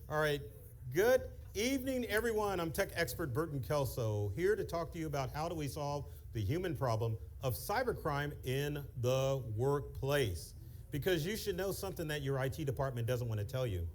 All right. Good evening, everyone. I'm tech expert Burton Kelso here to talk to you about how do we solve the human problem of cybercrime in the workplace. Because you should know something that your IT department doesn't want to tell you.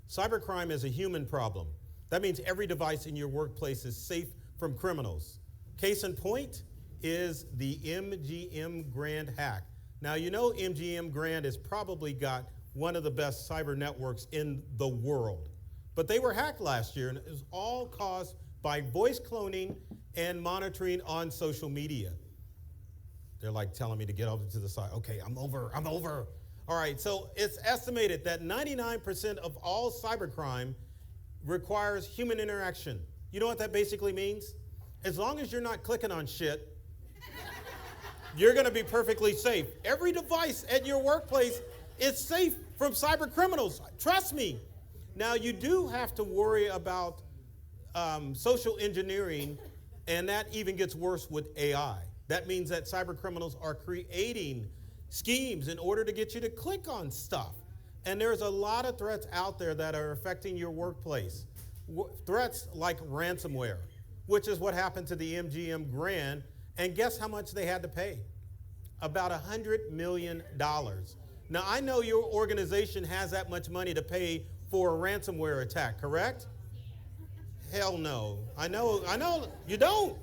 Cybercrime is a human problem. That means every device in your workplace is safe from criminals. Case in point is the MGM Grand hack. Now, you know MGM Grand has probably got one of the best cyber networks in the world. But they were hacked last year, and it was all caused by voice cloning and monitoring on social media. They're like telling me to get over to the side. Okay, I'm over. All right, so it's estimated that 99% of all cybercrime requires human interaction. You know what that basically means? As long as you're not clicking on shit, you're gonna be perfectly safe. Every device at your workplace is safe from cyber criminals. Trust me. Now, you do have to worry about social engineering, and that even gets worse with AI. That means that cyber criminals are creating schemes in order to get you to click on stuff. And there's a lot of threats out there that are affecting your workplace. Threats like ransomware, which is what happened to the MGM Grand. And guess how much they had to pay? About $100 million. Now, I know your organization has that much money to pay for a ransomware attack, correct? Hell no. I know you don't.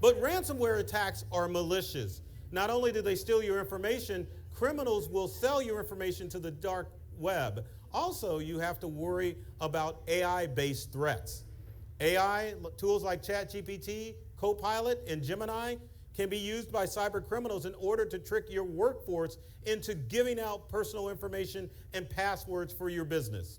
But ransomware attacks are malicious. Not only do they steal your information, criminals will sell your information to the dark web. Also, you have to worry about AI-based threats. AI tools like ChatGPT, Copilot, and Gemini can be used by cyber criminals in order to trick your workforce into giving out personal information and passwords for your business.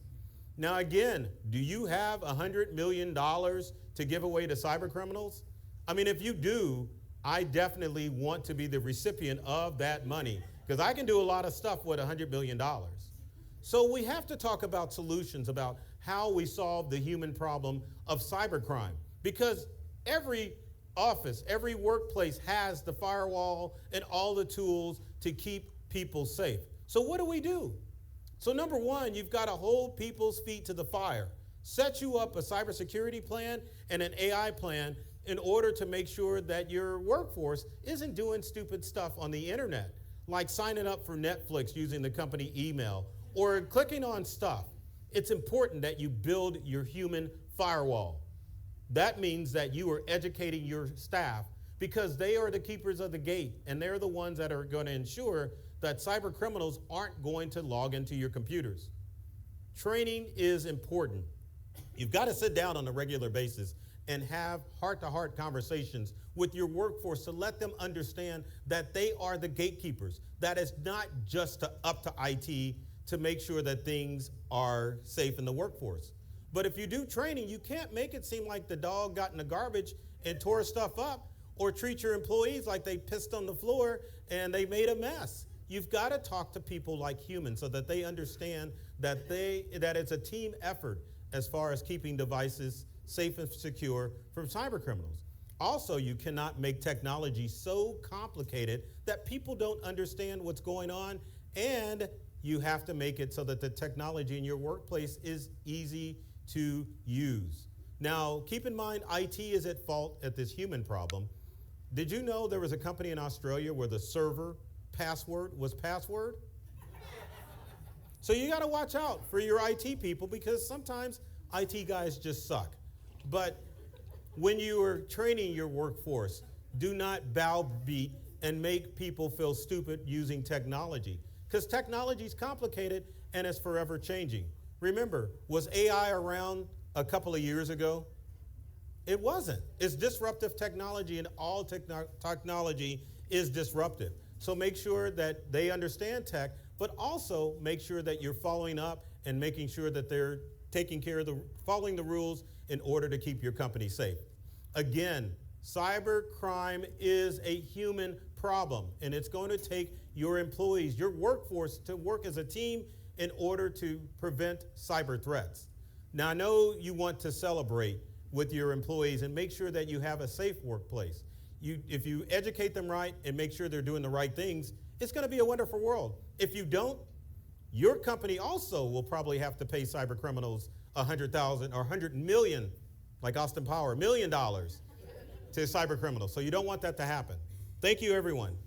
Now again, do you have $100 million to give away to cyber criminals? I mean, if you do, I definitely want to be the recipient of that money because I can do a lot of stuff with $100 million. So we have to talk about solutions, about how we solve the human problem of cybercrime, because every office, every workplace has the firewall and all the tools to keep people safe. So what do? So number one, you've got to hold people's feet to the fire. Set you up a cybersecurity plan and an AI plan in order to make sure that your workforce isn't doing stupid stuff on the internet, like signing up for Netflix using the company email or clicking on stuff. It's important that you build your human firewall. That means that you are educating your staff because they are the keepers of the gate, and they're the ones that are going to ensure that cyber criminals aren't going to log into your computers. Training is important. You've got to sit down on a regular basis and have heart-to-heart conversations with your workforce to let them understand that they are the gatekeepers. That is not just up to IT to make sure that things are safe in the workforce. But if you do training, you can't make it seem like the dog got in the garbage and tore stuff up, or treat your employees like they pissed on the floor and they made a mess. You've got to talk to people like humans so that they understand that it's a team effort as far as keeping devices safe and secure from cyber criminals. Also, you cannot make technology so complicated that people don't understand what's going on, and you have to make it so that the technology in your workplace is easy to use. Now, keep in mind, IT is at fault at this human problem. Did you know there was a company in Australia where the server password was password? So you got to watch out for your IT people because sometimes IT guys just suck. But when you are training your workforce, do not browbeat and make people feel stupid using technology, because technology is complicated and it's forever changing. Remember, was AI around a couple of years ago? It wasn't. It's disruptive technology, and all technology is disruptive. So make sure that they understand tech, but also make sure that you're following up and making sure that they're taking care of following the rules in order to keep your company safe. Again, cyber crime is a human problem, and it's going to take your employees, your workforce, to work as a team in order to prevent cyber threats. Now, I know you want to celebrate with your employees and make sure that you have a safe workplace. If you educate them right and make sure they're doing the right things, it's going to be a wonderful world. If you don't, your company also will probably have to pay cyber criminals $100,000 or $100 million, like Austin Power, $1 million to cyber criminals. So you don't want that to happen. Thank you, everyone.